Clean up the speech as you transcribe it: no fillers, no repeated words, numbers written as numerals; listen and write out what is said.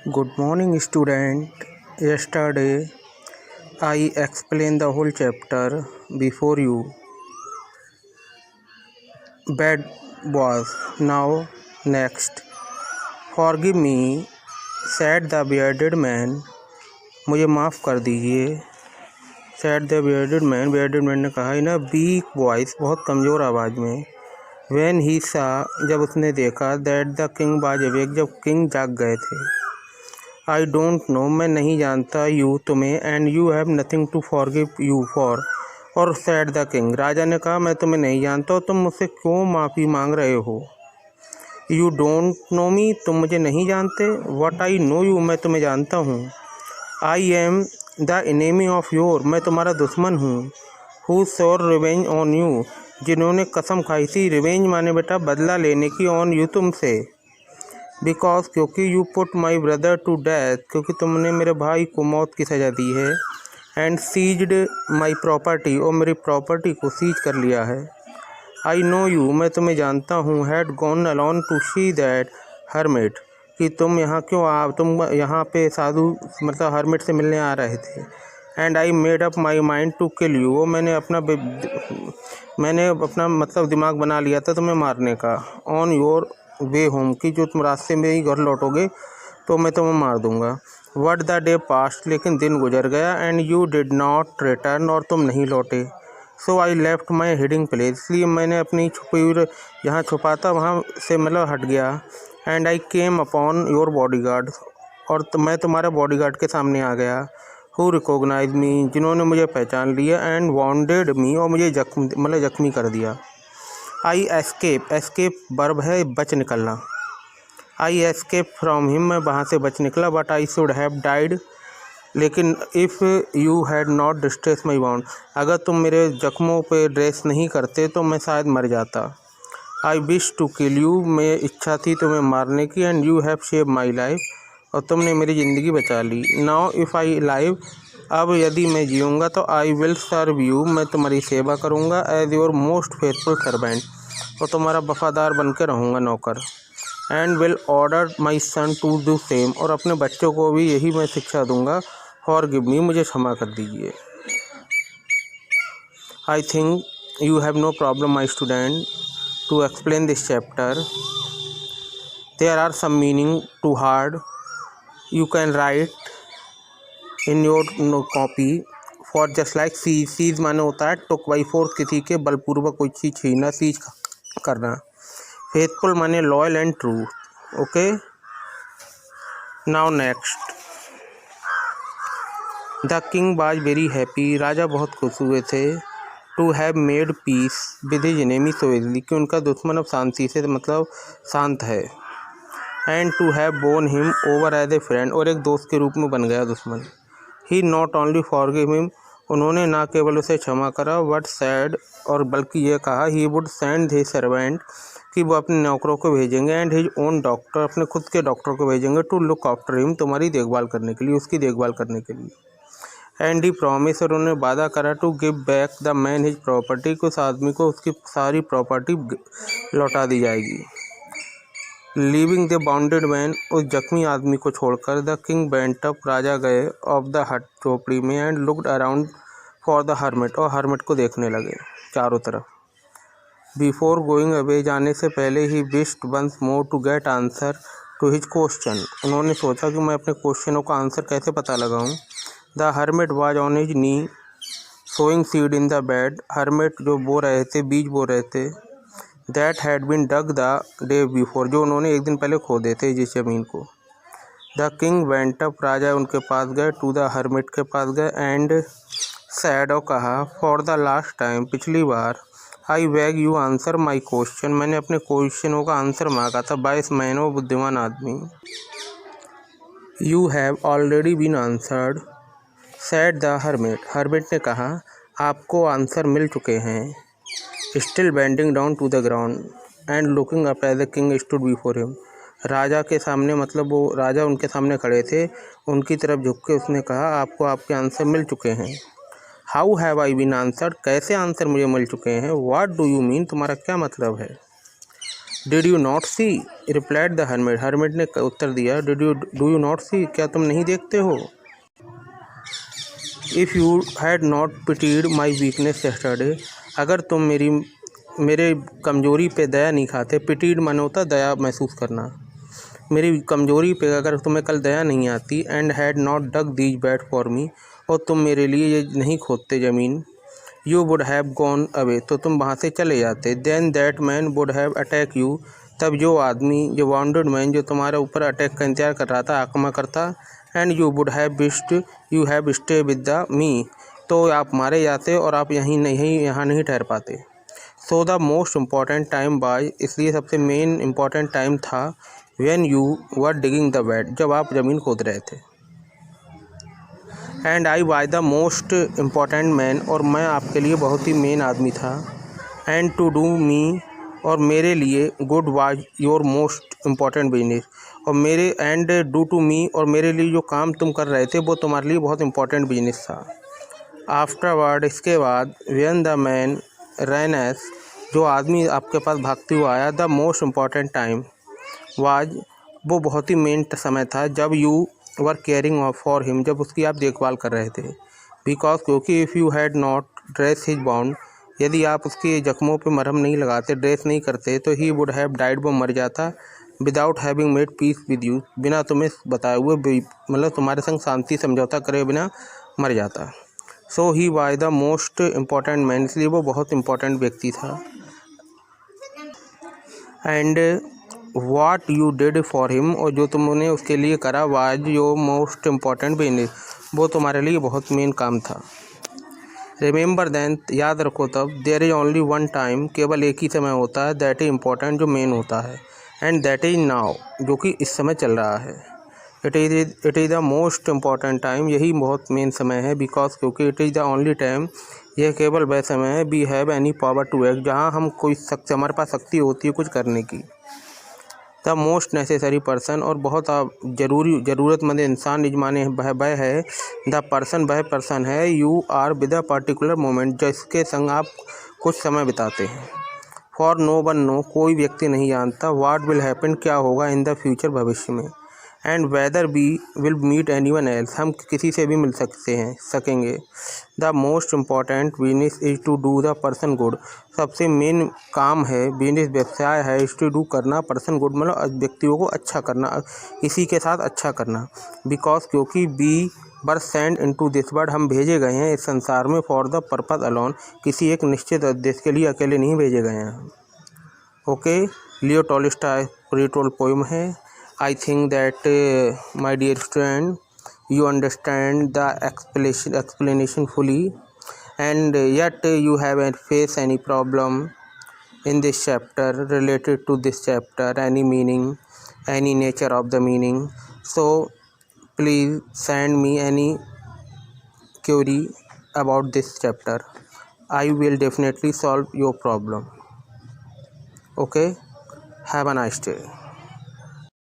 Good morning, student. Yesterday, I explained the whole chapter before you. Bad was now next. Forgive me, said the bearded man. मुझे माफ़ कर दीजिए, said the bearded man. bearded man ने कहा इन a weak voice, बहुत कमज़ोर आवाज़ में. When he saw, जब उसने देखा, that the king was awake, जब किंग जाग गए थे. I don't know, मैं नहीं जानता you तुम्हें, and you have nothing to forgive you for. और said the king, राजा ने कहा मैं तुम्हें नहीं जानता और तुम मुझसे क्यों माफ़ी मांग रहे हो. You don't know me, तुम मुझे नहीं जानते. What I know you, मैं तुम्हें जानता हूँ. I am the enemy of your, मैं तुम्हारा दुश्मन हूँ. Who swore revenge on you, जिन्होंने कसम खाई थी. revenge माने बेटा बदला लेने की, on you तुमसे. बिकॉज क्योंकि you put my brother to death, क्योंकि तुमने मेरे भाई को मौत की सज़ा दी है. एंड सीज्ड माई प्रॉपर्टी, और मेरी प्रॉपर्टी को सीज कर लिया है. आई नो यू, मैं तुम्हें जानता हूँ. Had gone alone to see that hermit, कि तुम यहाँ क्यों तुम यहाँ पे साधु मतलब हर्मिट से मिलने आ रहे थे. And I made up my mind to kill you, वो मैंने अपना मतलब दिमाग बना लिया था तुम्हें मारने का. ऑन योर वे होम, की जो तुम रास्ते में ही घर लौटोगे तो मैं तुम्हें मार दूंगा. वट द डे पास्ट, लेकिन दिन गुजर गया. And you did not return, और तुम नहीं लौटे. So I left my hiding place, इसलिए मैंने अपनी छुपी हुई जहाँ छुपाता वहाँ से मतलब हट गया. And I came upon your body guard, और मैं तुम्हारे बॉडी गार्ड के सामने आ गया. हु रिकॉग्नाइज मी, जिन्होंने मुझे पहचान लिया. एंड वॉन्डेड मी, और मुझे जख्मी कर दिया. आई एस्केप, एस्केप वर्ब है बच निकलना. आई एस्केप फ्रॉम हिम, मैं वहाँ से बच निकला. But I should have died, लेकिन if you had not distress my bound, अगर तुम मेरे जख्मों पे ड्रेस नहीं करते तो मैं शायद मर जाता. I wish to kill you, मैं इच्छा थी तुम्हें मारने की. And you have save my life, और तुमने मेरी ज़िंदगी बचा ली. नाउ इफ़ आई लाइव, अब यदि मैं जीऊँगा तो आई विल सर्व यू, मैं तुम्हारी सेवा करूँगा. As your most faithful servant, और तुम्हारा वफादार बन के रहूँगा नौकर. And will order my son to do same, और अपने बच्चों को भी यही मैं शिक्षा दूँगा. फॉरगिव मी, मुझे क्षमा कर दीजिए. I think you have no problem my student to explain this chapter. There are some meaning too hard. You can write in your copy. For just like seize, seize माने होता है टुक by force, किसी के बलपूर्वक कोई चीज़ छीनना, seize करना. फेथफुल माने loyal and true. Okay, now next. The king was very happy, राजा बहुत खुश हुए थे. To have made peace with his enemy so easily, कि उनका दुश्मन अब शांति से मतलब शांत है. And to have won him over as a friend, और एक दोस्त के रूप में बन गया दुश्मन. He not only forgive him, उन्होंने ना केवल उसे क्षमा करा, बट सैड, और बल्कि ये कहा he would send his servant, कि वो अपने नौकरों को भेजेंगे. एंड हिज ओन डॉक्टर, अपने खुद के डॉक्टर को भेजेंगे. टू लुक आफ्टर हिम, तुम्हारी देखभाल करने के लिए, उसकी देखभाल करने के लिए. एंड ही प्रॉमिस, और उन्होंने वादा करा. To give back the man his property, को उस आदमी को उसकी सारी प्रॉपर्टी लौटा दी जाएगी. लीविंग द बाउंडेड मैन, उस जख्मी आदमी को छोड़कर. द किंग वेंट अप, राजा गए ऑफ द हट, झोपड़ी में. And looked around for the hermit, और हर्मिट को देखने लगे चारों तरफ. बिफोर गोइंग अवे, जाने से पहले ही wished once more to get answer to his question, उन्होंने सोचा कि मैं अपने क्वेश्चनों का आंसर कैसे पता लगाऊं. The hermit was on his knee sowing seed in the bed, hermit जो बो रहे थे, बीज बो रहे थे. That had been dug the day before, जो उन्होंने एक दिन पहले खोदे थे जिस ज़मीन को. द किंग वेंट अप, राजा उनके पास गए. टू द हर्मिट, के पास गए. एंड सैड, और कहा. फॉर द लास्ट टाइम, पिछली बार. I beg you answer my question, मैंने अपने क्वेश्चनों का आंसर मांगा था. बाइस मैन, वो बुद्धिमान आदमी. You have already been answered, said the hermit, hermit ने कहा आपको आंसर मिल चुके हैं. Still bending down to the ground and looking up as the king stood before him, राजा के सामने मतलब वो राजा उनके सामने खड़े थे, उनकी तरफ झुक के उसने कहा आपको आपके आंसर मिल चुके हैं. How have I been answered, कैसे आंसर मुझे मिल चुके हैं. व्हाट डू यू मीन, तुम्हारा क्या मतलब है. Did you not see, replied the hermit, hermit ने उत्तर दिया, डू यू नॉट सी, क्या तुम नहीं देखते हो। If you had not pitied my weakness yesterday, अगर तुम मेरे कमज़ोरी पे दया नहीं खाते, पिटीड माने होता दया महसूस करना, मेरी कमज़ोरी पे अगर तुम्हें कल दया नहीं आती, and had not dug these bed for me, और तुम मेरे लिए ये नहीं खोदते ज़मीन, you would have gone away, तो तुम वहाँ से चले जाते, then that man would have attack you, तब जो आदमी, जो वाउंडेड मैन, जो तुम्हारे ऊपर अटैक का इंतजार कर रहा था, आक्रमण करता, and you would have wished you have stay with the me, तो आप मारे जाते और आप यहाँ नहीं ठहर पाते। So the most important time by, इसलिए सबसे मेन इम्पॉर्टेंट टाइम था, when you were digging the bed, जब आप ज़मीन खोद रहे थे, and I why the most important man, और मैं आपके लिए बहुत ही मेन आदमी था, एंड टू डू मी, और मेरे लिए good was your most important business, और मेरे एंड डू टू मी, और मेरे लिए जो काम तुम कर रहे थे वो तुम्हारे लिए बहुत इम्पॉर्टेंट बिजनेस था। आफ्टरवर्ड, इसके बाद, when the man ran as, जो आदमी आपके पास भागते हुए आया, the most important time was, वो बहुत ही मेन समय था, जब you were caring for him, जब उसकी आप देखभाल कर रहे थे, बिकॉज, क्योंकि if you had not dress his bound, यदि आप उसके जख्मों पे मरहम नहीं लगाते, ड्रेस नहीं करते, तो ही वुड हैव डाइड, वो मर जाता, without having made peace with you, बिना तुम्हें बताए हुए, मतलब तुम्हारे संग शांति समझौता करे बिना मर जाता। So he was the most important man, इसलिए वो बहुत इम्पॉर्टेंट व्यक्ति था, and what you did for him, और जो तुमने उसके लिए करा, was your most important business, वो तुम्हारे लिए बहुत मेन काम था। रिमेंबर देन, याद रखो तब, there is only one time, केवल एक ही समय होता है, दैट इज़ इम्पॉर्टेंट, जो मेन होता है, एंड दैट इज़ नाउ, जो कि इस समय चल रहा है। It is the most important time, यही बहुत मेन समय है, बिकॉज, क्योंकि it is the only time, यह केवल वह समय है, we have any power to act, जहाँ हम कोई शक्ति, हमारे पास शक्ति होती है कुछ करने की। द मोस्ट नेसेसरी पर्सन, और बहुत ज़रूरतमंद इंसान, इजमाने वह है, द पर्सन, वह पर्सन है, you are with a particular moment, जिसके संग आप कुछ समय बिताते हैं। फॉर नो वन नो, कोई व्यक्ति नहीं जानता, व्हाट विल हैपन, क्या होगा, इन द फ्यूचर, भविष्य में, and whether we will meet anyone else, हम किसी से भी मिल सकेंगे। The most important business is to do the person good, सबसे मेन काम है, बिजनेस व्यवसाय है, इज़ टू डू करना, पर्सन गुड, मतलब व्यक्तियों को अच्छा करना, किसी के साथ अच्छा करना, बिकॉज, क्योंकि we were sent into this world, हम भेजे गए हैं इस संसार में, फॉर द पर्पस अलोन, किसी एक निश्चित उद्देश्य के लिए अकेले नहीं भेजे गए हैं। ओके, लियो टॉल्स्टॉय रीटोल्ड पोएम है। I think that my dear student, you understand the explanation fully, and yet you haven't faced any problem in this chapter related to this chapter, any meaning, any nature of the meaning. So please send me any query about this chapter. I will definitely solve your problem. Okay, have a nice day.